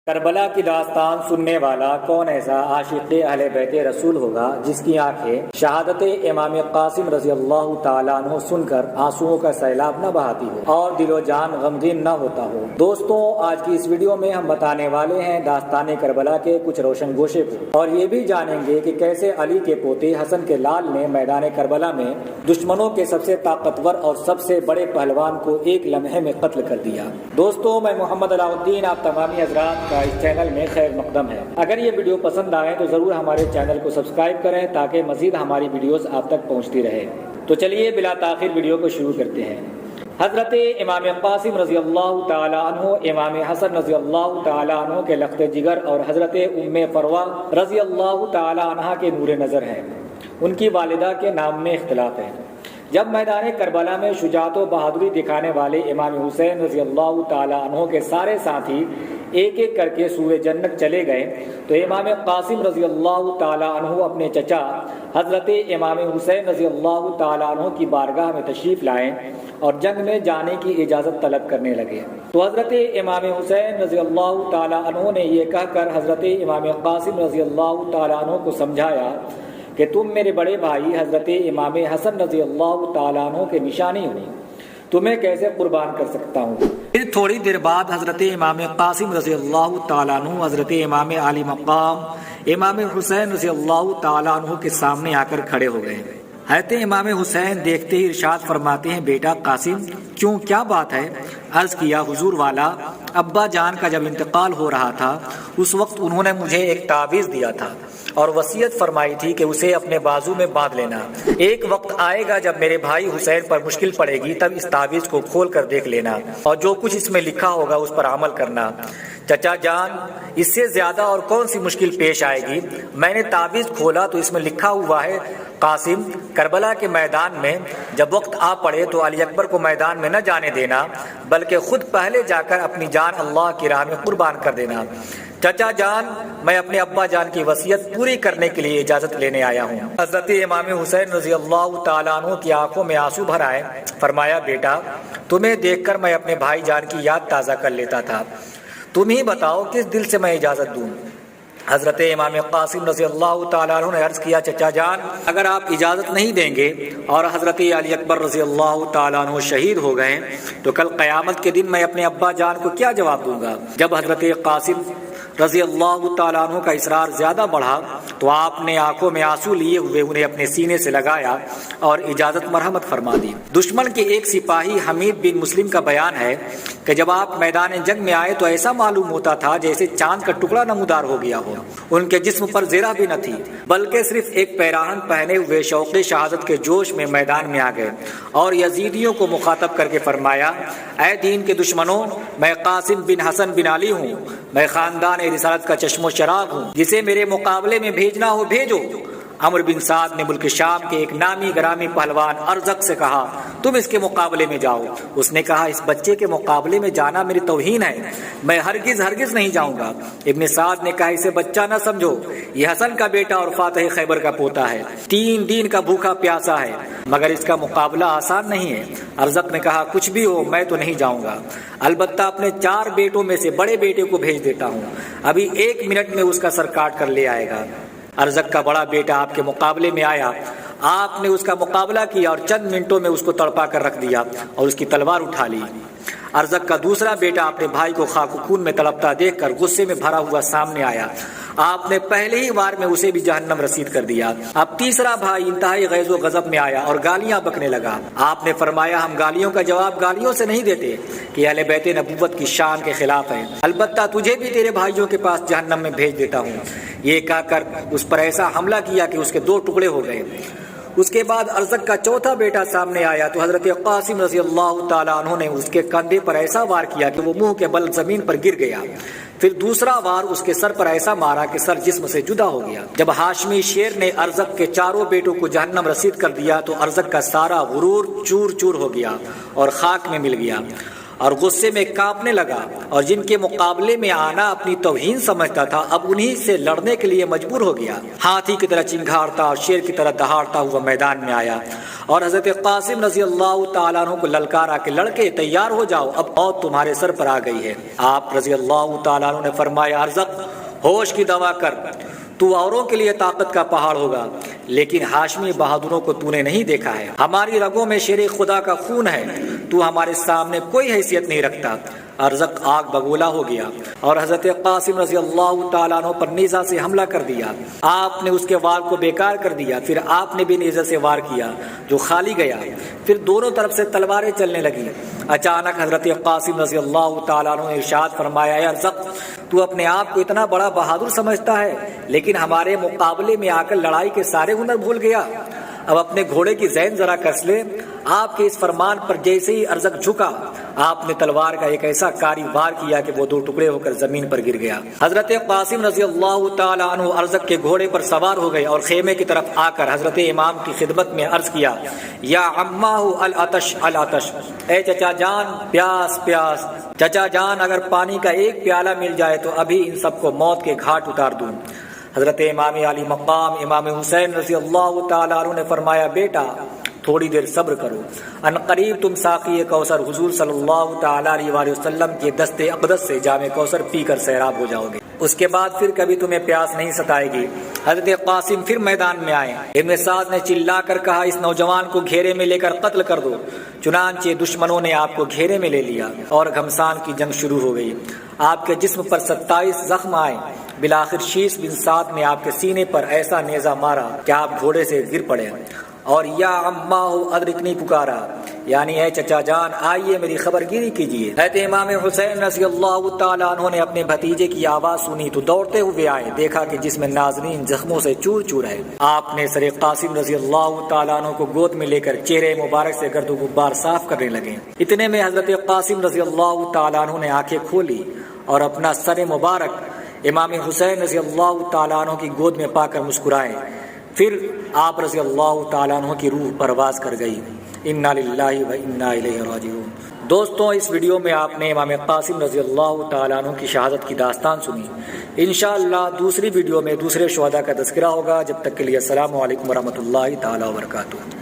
کربلا کی داستان سننے والا کون ایسا عاشق اہل بیت رسول ہوگا جس کی آنکھیں شہادت امام قاسم رضی اللہ تعالیٰ عنہ سن کر آنسوؤں کا سیلاب نہ بہاتی ہو اور دل و جان غمگین نہ ہوتا ہو۔ دوستوں، آج کی اس ویڈیو میں ہم بتانے والے ہیں داستان کربلا کے کچھ روشن گوشے کو، اور یہ بھی جانیں گے کہ کیسے علی کے پوتے حسن کے لال نے میدان کربلا میں دشمنوں کے سب سے طاقتور اور سب سے بڑے پہلوان کو ایک لمحے میں قتل کر دیا۔ دوستوں، میں محمد علاء الدین آپ تمامی حضرات اس چینل میں خیر مقدم ہے۔ اگر یہ ویڈیو پسند آئے تو ضرور ہمارے چینل کو سبسکرائب کریں تاکہ مزید ہماری ویڈیوز آپ تک پہنچتی رہے۔ تو چلیے بلا تاخیر ویڈیو کو شروع کرتے ہیں۔ حضرت امام قاسم رضی اللہ تعالی عنہ امام حسن رضی اللہ تعالی عنہ کے لخت جگر اور حضرت ام فروہ رضی اللہ تعالی عنہ کے نور نظر ہیں۔ ان کی والدہ کے نام میں اختلاف ہے۔ جب میدان کربلا میں شجاعت و بہادری دکھانے والے امام حسین رضی اللہ تعالی عنہ کے سارے ساتھی ایک ایک کر کے سوئے جنت چلے گئے تو امام قاسم رضی اللہ تعالی عنہ اپنے چچا حضرت امام حسین رضی اللہ تعالی عنہ کی بارگاہ میں تشریف لائے اور جنگ میں جانے کی اجازت طلب کرنے لگے۔ تو حضرت امام حسین رضی اللہ تعالی عنہ نے یہ کہہ کر حضرت امام قاسم رضی اللہ تعالی عنہ کو سمجھایا کہ تم میرے بڑے بھائی حضرت امام حسن رضی اللہ تعالیٰ عنہ کے نشانی ہو، تمہیں کیسے قربان کر سکتا ہوں۔ پھر تھوڑی دیر بعد حضرت امام قاسم رضی اللہ تعالیٰ عنہ حضرت امام علی مقام امام حسین رضی اللہ تعالیٰ عنہ کے سامنے آ کر کھڑے ہو گئے۔ حضرت امام حسین دیکھتے ہی ارشاد فرماتے ہیں، بیٹا قاسم، کیوں، کیا بات ہے؟ عرض کیا، حضور والا، ابا جان کا جب انتقال ہو رہا تھا اس وقت انہوں نے مجھے ایک تعویذ دیا تھا اور وصیت فرمائی تھی کہ اسے اپنے بازو میں باندھ لینا۔ ایک وقت آئے گا جب میرے بھائی حسین پر مشکل پڑے گی، تب اس تعویذ کو کھول کر دیکھ لینا اور جو کچھ اس میں لکھا ہوگا اس پر عمل کرنا۔ چچا جان، اس سے زیادہ اور کون سی مشکل پیش آئے گی؟ میں نے تعویذ کھولا تو اس میں لکھا ہوا ہے، قاسم، کربلا کے میدان میں جب وقت آ پڑے تو علی اکبر کو میدان میں نہ جانے دینا، بلکہ خود پہلے جا کر اپنی جان اللہ کی راہ میں قربان کر دینا۔ چچا جان، میں اپنے ابا جان کی وصیت پوری کرنے کے لیے اجازت لینے آیا ہوں۔ حضرت امام حسین رضی اللہ تعالیٰ عنہ کی آنکھوں میں آنسو بھر آئے۔ فرمایا، بیٹا، تمہیں دیکھ کر میں اپنے بھائی جان کی یاد تازہ کر لیتا تھا، تم ہی بتاؤ کس دل سے میں اجازت دوں۔ حضرت امام قاسم رضی اللہ تعالیٰ عنہ نے عرض کیا، چچا جان، اگر آپ اجازت نہیں دیں گے اور حضرت علی اکبر رضی اللہ تعالیٰ عنہ شہید ہو گئے تو کل قیامت کے دن میں اپنے ابا جان کو کیا جواب دوں گا؟ جب حضرت قاسم رضی اللہ تعالیٰ عنہ کا اصرار زیادہ بڑھا تو آپ نے آنکھوں میں آنسو لیے ہوئے انہیں اپنے سینے سے لگایا اور اجازت مرحمت فرما دی۔ دشمن کے ایک سپاہی حمید بن مسلم کا بیان ہے کہ جب آپ میدان جنگ میں آئے تو ایسا معلوم ہوتا تھا جیسے چاند کا ٹکڑا نمودار ہو گیا ہو۔ ان کے جسم پر زرہ بھی نہ تھی، بلکہ صرف ایک پیراہن پہنے ہوئے شوق شہادت کے جوش میں میدان میں آ گئے اور یزیدیوں کو مخاطب کر کے فرمایا، اے دین کے دشمنوں، میں قاسم بن حسن بن علی ہوں، میں خاندان رسالت کا چشم و چراغ ہوں، جسے میرے مقابلے میں بھیجنا ہو بھیجو۔ عمرو بن سعد نے ملک شام کے ایک نامی گرامی پہلوان ارزق سے کہا، تم اس کے مقابلے میں جاؤ۔ اس نے کہا، اس بچے کے مقابلے میں جانا میری توہین ہے، میں ہرگز نہیں جاؤں گا۔ ابن سعد نے کہا، اسے بچہ نہ سمجھو، یہ حسن کا بیٹا اور فاتح خیبر کا پوتا ہے، 3 دن کا بھوکا پیاسا ہے، مگر اس کا مقابلہ آسان نہیں ہے۔ ارزق نے کہا، کچھ بھی ہو، میں تو نہیں جاؤں گا، البتہ اپنے 4 بیٹوں میں سے بڑے بیٹے کو بھیج دیتا ہوں، ابھی 1 منٹ میں اس کا سر کاٹ کر لے آئے گا۔ ارزق کا بڑا بیٹا آپ کے مقابلے میں آیا، آپ نے اس کا مقابلہ کیا اور چند منٹوں میں اس کو تڑپا کر رکھ دیا اور اس کی تلوار اٹھا لی۔ ارزق کا دوسرا بیٹا اپنے بھائی کو خاک و خون میں تڑپتا دیکھ کر غصے میں بھرا ہوا سامنے آیا، آپ نے پہلے ہی وار میں اسے بھی جہنم رسید کر دیا۔ اب تیسرا بھائی انتہائی غیظ و غضب میں آیا اور گالیاں بکنے لگا۔ آپ نے فرمایا، ہم گالیوں کا جواب گالیوں سے نہیں دیتے، کہ اہل بیت نبوت کی شان کے خلاف ہے، البتہ تجھے بھی تیرے بھائیوں کے پاس جہنم میں بھیج دیتا ہوں۔ یہ کہہ کر اس پر ایسا حملہ کیا کہ اس کے 2 ٹکڑے ہو گئے۔ اس کے بعد ارزق کا چوتھا بیٹا سامنے آیا تو حضرت قاسم رضی اللہ تعالیٰ عنہ نے اس کے کندھے پر ایسا وار کیا کہ وہ منہ کے بل زمین پر گر گیا۔ پھر دوسرا وار اس کے سر پر ایسا مارا کہ سر جسم سے جدا ہو گیا۔ جب ہاشمی شیر نے ارزق کے 4 بیٹوں کو جہنم رسید کر دیا تو ارزق کا سارا غرور چور چور ہو گیا اور خاک میں مل گیا، اور غصے میں کانپنے لگا، اور جن کے مقابلے میں آنا اپنی توہین سمجھتا تھا اب انہی سے لڑنے کے لیے مجبور ہو گیا۔ ہاتھی کی طرح چنگھاڑتا اور شیر کی طرح دہاڑتا ہوا میدان میں آیا، اور حضرت قاسم رضی اللہ تعالیٰ عنہ کو للکارا کہ لڑکے تیار ہو جاؤ، اب موت تمہارے سر پر آ گئی ہے۔ آپ رضی اللہ تعالیٰ عنہ نے فرمایا، ارزق ہوش کی دوا کر، تو اوروں کے لیے طاقت کا پہاڑ ہوگا، لیکن ہاشمی بہادروں کو تو نے نہیں دیکھا ہے۔ ہماری رگوں میں شیر خدا کا خون ہے، تو ہمارے سامنے کوئی حیثیت نہیں رکھتا۔ ارزق آگ بگولا ہو گیا اور حضرت قاسم رضی اللہ تعالیٰ عنہ پر نیزہ سے حملہ کر دیا۔ آپ نے اس کے وار کو بیکار کر دیا، پھر آپ نے بھی نیزہ سے وار کیا جو خالی گیا، پھر دونوں طرف سے تلواریں چلنے لگی۔ اچانک حضرت قاسم رضی اللہ تعالیٰ عنہ نے ارشاد فرمایا، اے ارزق تو اپنے آپ کو اتنا بڑا بہادر سمجھتا ہے، لیکن ہمارے مقابلے میں آ کر لڑائی کے سارے ہنر بھول گیا۔ اب اپنے گھوڑے کی زین ذرا کس لے۔ آپ کے اس فرمان پر جیسے ہی ارزق جھکا، آپ نے تلوار کا ایک ایسا کاری وار کیا کہ وہ دو ٹکڑے ہو کر زمین پر گر گیا۔ حضرت قاسم رضی اللہ تعالیٰ عنہ ارزق کے گھوڑے پر سوار ہو گئے اور خیمے کی طرف آ کر حضرت امام کی خدمت میں عرض کیا، یا عماہ العطش العطش، اے چچا جان پیاس پیاس، چچا جان اگر پانی کا ایک پیالہ مل جائے تو ابھی ان سب کو موت کے گھاٹ اتار دوں۔ حضرت امام علی مقام امام حسین رضی اللہ تعالیٰ عنہ نے فرمایا، بیٹا تھوڑی دیر صبر کرو، ان قریب تم ساقی کوثر حضور صلی اللہ تعالیٰ علیہ وآلہ وسلم کے دست اقدس سے جام کوثر پی کر سیراب ہو جاؤ گے، اس کے بعد پھر کبھی تمہیں پیاس نہیں ستائے گی۔ حضرت قاسم پھر میدان میں آئے۔ ابن سعد نے چلا کر کہا، اس نوجوان کو گھیرے میں لے کر قتل کر دو۔ چنانچہ دشمنوں نے آپ کو گھیرے میں لے لیا اور گھمسان کی جنگ شروع ہو گئی۔ آپ کے جسم پر 27 زخم آئے۔ بالآخر شیس بن سعد نے آپ کے سینے پر ایسا نیزہ مارا کہ آپ گھوڑے سے گر پڑے اور یا عماہ ادرکنی پکارا، یعنی اے چچا جان آئیے میری خبر گیری کیجیے۔ حضرت امام حسین رضی اللہ تعالیٰ عنہ نے اپنے بھتیجے کی آواز سنی تو دوڑتے ہوئے آئے، دیکھا کہ جس میں ناظرین زخموں سے چور چور ہے۔ آپ نے سر قاسم رضی اللہ تعالیٰ عنہ کو گود میں لے کر چہرے مبارک سے گرد و غبار صاف کرنے لگے۔ اتنے میں حضرت قاسم رضی اللہ تعالیٰ عنہ نے آنکھیں کھولی اور اپنا سر مبارک امام حسین رضی اللہ تعالیٰ عنہ کی گود میں پا کر مسکرائے۔ پھر آپ رضی اللہ تعالیٰ عنہ کی روح پرواز کر گئی۔ انا للہ و انا الیہ راجعون۔ دوستوں، اس ویڈیو میں آپ نے امام قاسم رضی اللہ تعالیٰ عنہ کی شہادت کی داستان سنی۔ انشاءاللہ دوسری ویڈیو میں دوسرے شہداء کا تذکرہ ہوگا۔ جب تک کے لیے السلام علیکم ورحمۃ اللہ تعالیٰ وبرکاتہ۔